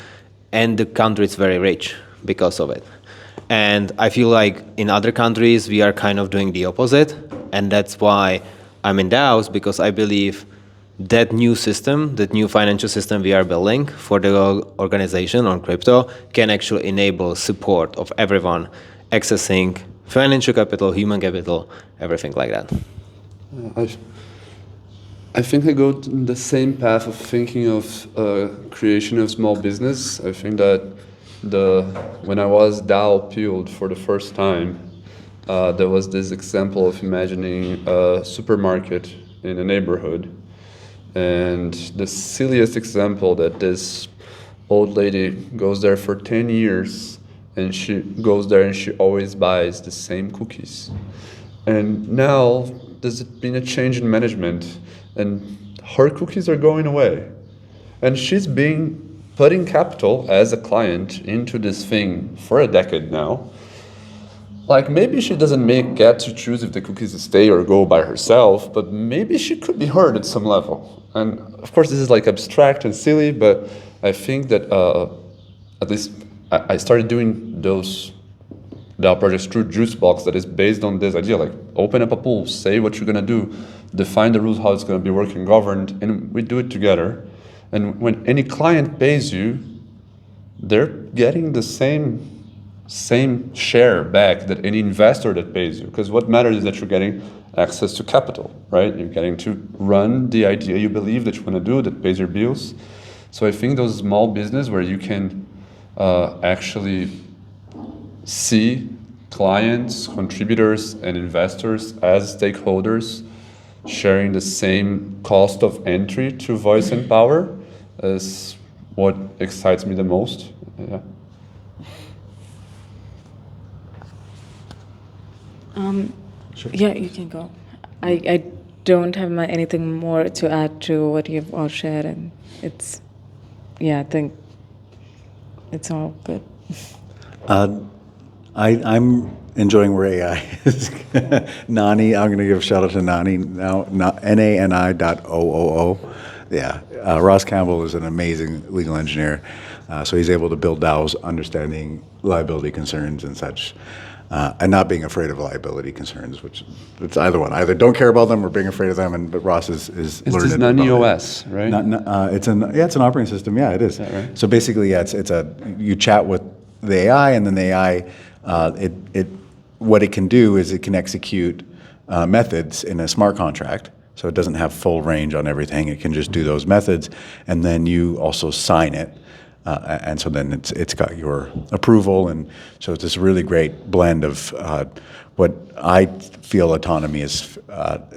and the country is very rich because of it. And I feel like in other countries we are kind of doing the opposite, and that's why I'm in DAOs, because I believe that new system, that new financial system we are building for the organization on crypto can actually enable support of everyone accessing financial capital, human capital, everything like that. I think I go the same path of thinking of creation of small business. I think that when I was DAO peeled for the first time, there was this example of imagining a supermarket in a neighborhood. And the silliest example, that this old lady goes there for 10 years, and she goes there and she always buys the same cookies. And now there's been a change in management, and her cookies are going away. And she's been putting capital as a client into this thing for a decade now. Like, maybe she doesn't get to choose if the cookies stay or go by herself, but maybe she could be heard at some level. And of course, this is like abstract and silly, but I think that at least I started doing those DAO projects through Juicebox, that is based on this idea, like open up a pool, say what you're gonna do, define the rules, how it's gonna be working, governed, and we do it together. And when any client pays you, they're getting the same share back that any investor that pays you, because what matters is that you're getting access to capital, right? You're getting to run the idea you believe that you want to do, that pays your bills. So I think those small business where you can actually see clients, contributors, and investors as stakeholders sharing the same cost of entry to voice and power is what excites me the most. Yeah. Sure. Yeah, you can go. I don't have anything more to add to what you've all shared, and I think it's all good. I'm enjoying where AI is. Nani, I'm going to give a shout out to Nani now, NANI.OOO. Yeah, Ross Campbell is an amazing legal engineer, so he's able to build DAOs understanding liability concerns and such. And not being afraid of liability concerns, which it's either one. Either don't care about them or being afraid of them. But Ross is learning. It's Nani OS, right? It's an operating system. Yeah, it is. Is that right? So basically, yeah, you chat with the AI, and then the AI, what it can do is it can execute methods in a smart contract. So it doesn't have full range on everything. It can just do those methods, and then you also sign it. and so then it's got your approval, and so it's this really great blend of what I feel autonomy is,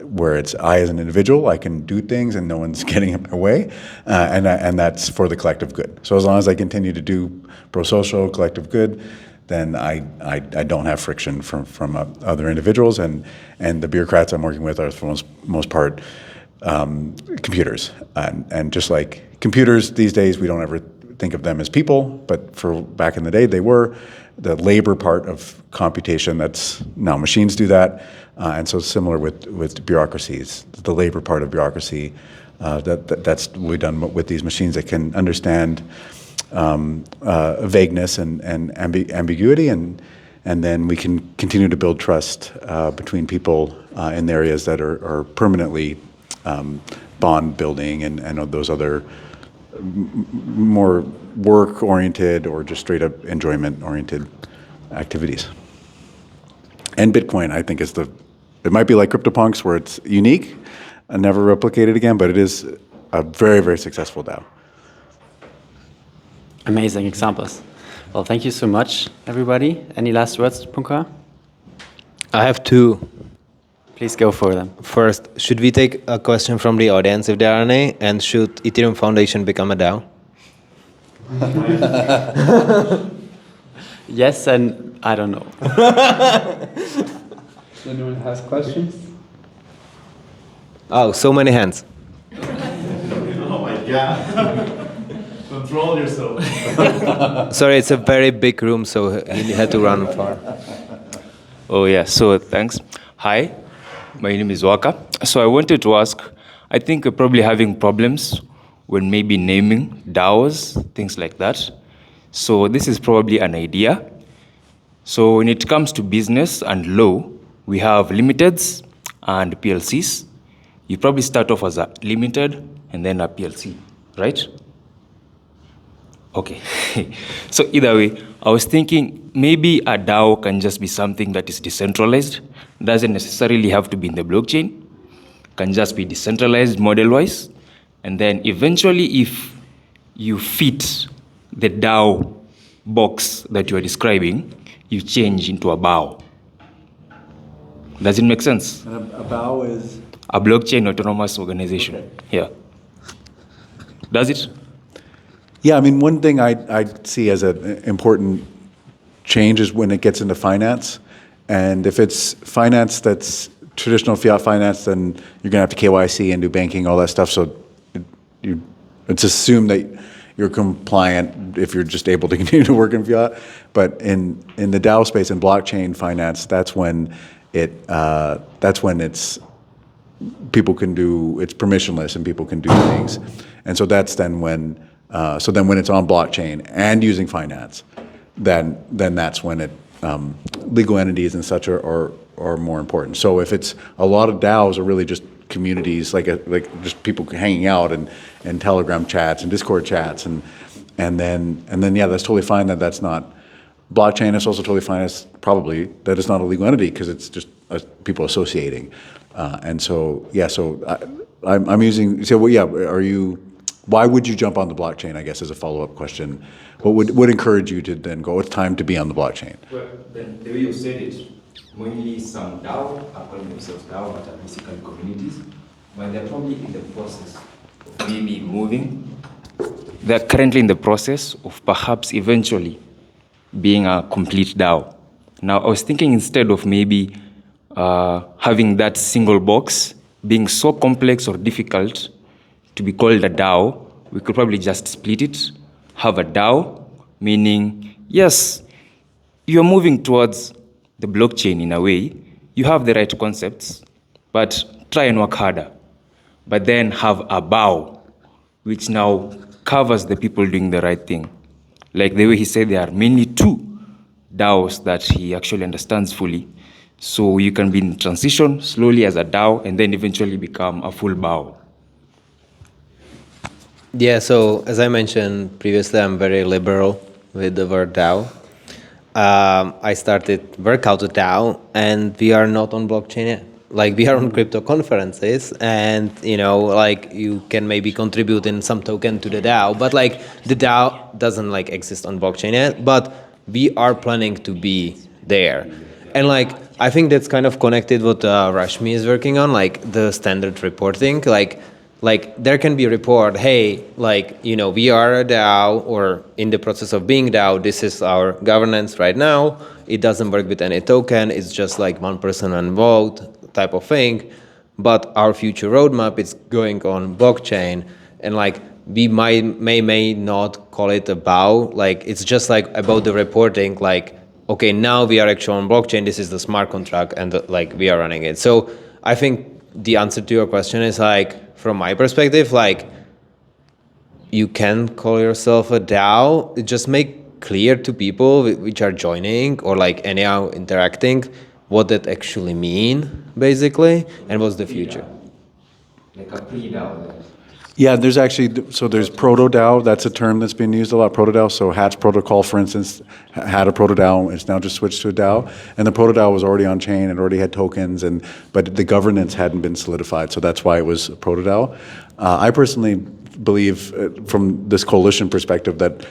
where it's I as an individual, I can do things and no one's getting in my way, and that's for the collective good. So as long as I continue to do pro-social, collective good, then I don't have friction from other individuals, and the bureaucrats I'm working with are for the most part computers, and just like computers these days, we don't ever think of them as people, but for back in the day they were. The labor part of computation, that's now machines do that, and so similar with bureaucracies, the labor part of bureaucracy, that's what we've done with these machines that can understand vagueness and ambiguity, and then we can continue to build trust between people in areas that are permanently bond building and those other more work-oriented or just straight-up enjoyment-oriented activities. And Bitcoin, I think, it might be like CryptoPunks where it's unique and never replicated again, but it is a very, very successful DAO. Amazing examples. Well, thank you so much, everybody. Any last words, Puncar? I have two. Please go for them. First, should we take a question from the audience if there are any? And should Ethereum Foundation become a DAO? Yes, and I don't know. Anyone has questions? Oh, so many hands. Oh my God. Control yourself. Sorry, it's a very big room, so you had to run far. Oh yeah, so thanks. Hi, my name is Waka. So I wanted to ask, I think we're probably having problems when maybe naming DAOs, things like that. So this is probably an idea. So when it comes to business and law, we have limiteds and PLCs. You probably start off as a limited and then a PLC, right? Okay. So either way, I was thinking maybe a DAO can just be something that is decentralized. Doesn't necessarily have to be in the blockchain. Can just be decentralized model-wise. And then eventually, if you fit the DAO box that you are describing, you change into a BAO. Does it make sense? And a BAO is? A blockchain autonomous organization. Okay. Yeah. Does it? Yeah, I mean, one thing I see as an important change is when it gets into finance. And if it's finance that's traditional fiat finance, then you're going to have to KYC and do banking, all that stuff. So it's assumed that you're compliant if you're just able to continue to work in fiat. But in the DAO space, in blockchain finance, that's when it's people can do, it's permissionless and people can do things. And so that's then when when it's on blockchain and using finance, then that's when it legal entities and such are more important. So if it's a lot of DAOs are really just communities, like just people hanging out and Telegram chats and Discord chats, and then yeah, that's totally fine that that's not blockchain. It's also totally fine as probably that it's not a legal entity because it's just people associating, and so yeah, so I'm using. So well, yeah, are you? Why would you jump on the blockchain? I guess as a follow-up question, what would encourage you to then go? It's time to be on the blockchain. Well, then the way you said it, mainly some DAO are calling themselves DAO, but are basically communities, but they're probably in the process of maybe moving. They're currently in the process of perhaps eventually being a complete DAO. Now, I was thinking instead of maybe having that single box being so complex or difficult to be called a DAO, we could probably just split it, have a DAO, meaning, yes, you're moving towards the blockchain in a way, you have the right concepts, but try and work harder. But then have a BAO, which now covers the people doing the right thing. Like the way he said, there are mainly two DAOs that he actually understands fully. So you can be in transition slowly as a DAO and then eventually become a full BAO. Yeah, so as I mentioned previously, I'm very liberal with the word DAO. I started work out a DAO, and we are not on blockchain yet. like we are on crypto conferences, and like you can maybe contribute in some token to the DAO, but like the DAO doesn't like exist on blockchain yet, but we are planning to be there. And like I think that's kind of connected what Rashmi is working on, like the standard reporting. Like there can be a report, hey, like we are a DAO or in the process of being DAO. This is our governance right now. It doesn't work with any token. It's just like one person and vote type of thing. But our future roadmap is going on blockchain, and like we may not call it a DAO. Like it's just like about the reporting. Like okay, now we are actually on blockchain. This is the smart contract, and like we are running it. So I think the answer to your question is like, from my perspective, like you can call yourself a DAO. Just make clear to people which are joining or like anyhow interacting what that actually mean, basically, and what's the future. Like a pre-DAO. Yeah, there's actually, so there's proto-DAO, that's a term that's been used a lot, proto-DAO. So Hatch Protocol, for instance, had a proto-DAO, it's now just switched to a DAO. And the proto-DAO was already on chain, it already had tokens, but the governance hadn't been solidified, so that's why it was a proto-DAO. I personally believe, from this coalition perspective, that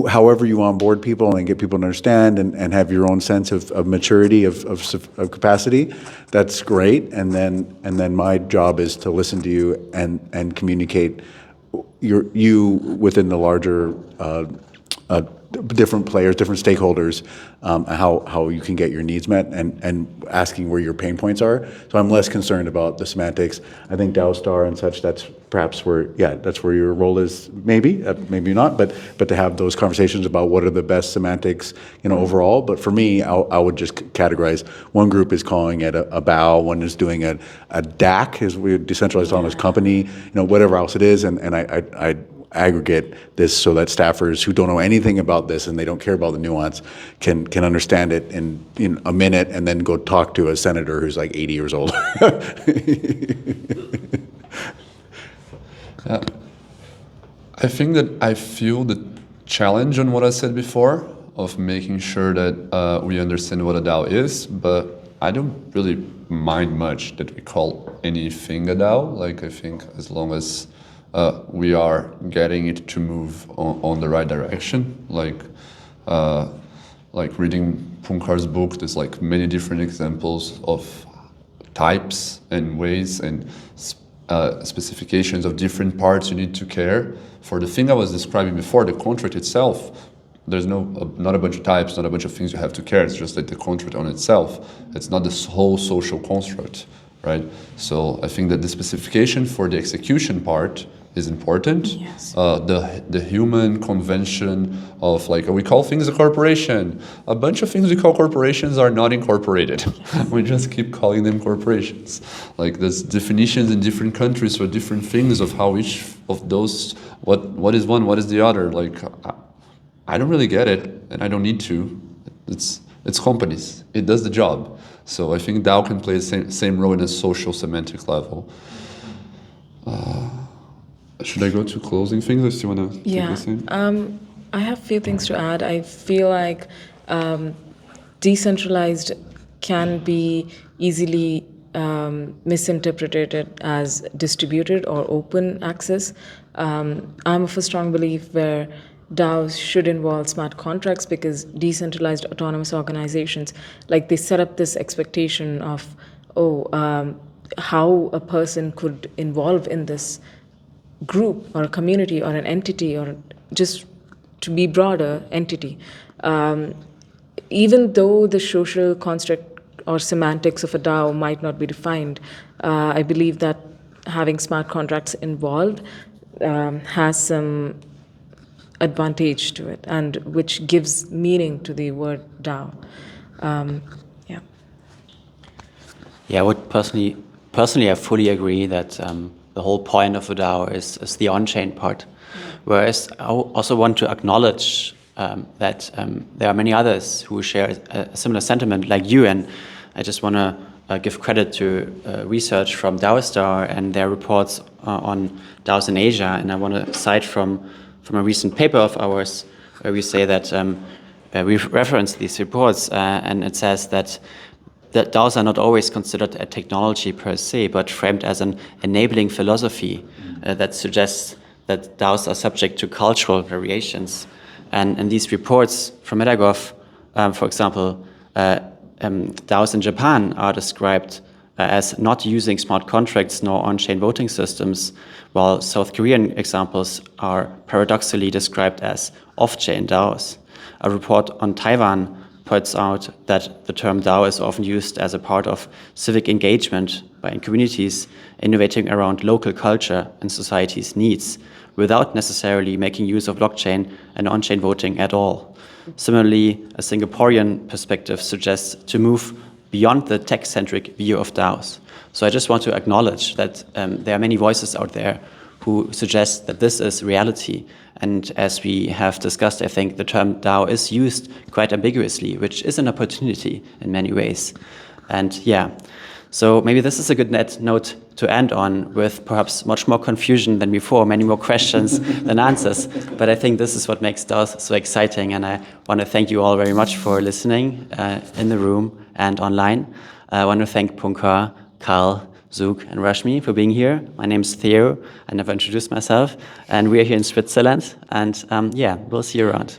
however you onboard people and get people to understand and have your own sense of maturity, of capacity, that's great. And then my job is to listen to you and communicate you within the larger different players, different stakeholders, how you can get your needs met, and asking where your pain points are. So I'm less concerned about the semantics. I think DAOstar and such, that's perhaps where, that's where your role is, maybe not, but to have those conversations about what are the best semantics, overall. But for me, I would just categorize, one group is calling it a BAO, one is doing a DAC, is we decentralized autonomous company, whatever else it is, and I aggregate this so that staffers who don't know anything about this and they don't care about the nuance can understand it in a minute, and then go talk to a senator who's like 80 years old. I think that I feel the challenge on what I said before of making sure that we understand what a DAO is, but I don't really mind much that we call anything a DAO. Like, I think as long as we are getting it to move on the right direction, like reading Puncar's book, there's like many different examples of types and ways and specifications of different parts you need to care. For the thing I was describing before, the contract itself, there's not a bunch of types, not a bunch of things you have to care. It's just like the contract on itself. It's not this whole social construct, right? So I think that the specification for the execution part is important. Yes. The human convention of like, we call things a corporation. A bunch of things we call corporations are not incorporated. We just keep calling them corporations. Like, there's definitions in different countries for different things of how each of those, what is one, what is the other. Like, I don't really get it, and I don't need to. It's companies. It does the job. So I think DAO can play the same role in a social semantic level. Should I go to closing things, or do you want to take this in? I have a few things to add. I feel like decentralized can be easily misinterpreted as distributed or open access. I'm of a strong belief where DAOs should involve smart contracts, because decentralized autonomous organizations, like, they set up this expectation of, how a person could involve in this group or a community or an entity, or just to be broader entity. Even though the social construct or semantics of a DAO might not be defined, I believe that having smart contracts involved has some advantage to it, and which gives meaning to the word DAO. Yeah, I would personally, I fully agree that the whole point of a DAO is the on-chain part. Whereas I also want to acknowledge that there are many others who share a similar sentiment like you, and I just want to give credit to research from DAOstar and their reports on DAOs in Asia. And I want to cite from a recent paper of ours where we say that we reference these reports, and it says that that DAOs are not always considered a technology per se, but framed as an enabling philosophy that suggests that DAOs are subject to cultural variations. And in these reports from Metagov, for example, DAOs in Japan are described as not using smart contracts nor on-chain voting systems, while South Korean examples are paradoxically described as off-chain DAOs. A report on Taiwan points out that the term DAO is often used as a part of civic engagement by communities innovating around local culture and society's needs, without necessarily making use of blockchain and on-chain voting at all. Similarly, a Singaporean perspective suggests to move beyond the tech-centric view of DAOs. So I just want to acknowledge that there are many voices out there who suggest that this is reality. And as we have discussed, I think the term DAO is used quite ambiguously, which is an opportunity in many ways. And yeah, so maybe this is a good note to end on, with perhaps much more confusion than before, many more questions than answers. But I think this is what makes DAOs so exciting. And I want to thank you all very much for listening in the room and online. I want to thank Puncar, Carl, Zeugh, and Rashmi for being here. My name is Theo. I never introduced myself. And we are here in Switzerland. And yeah, we'll see you around.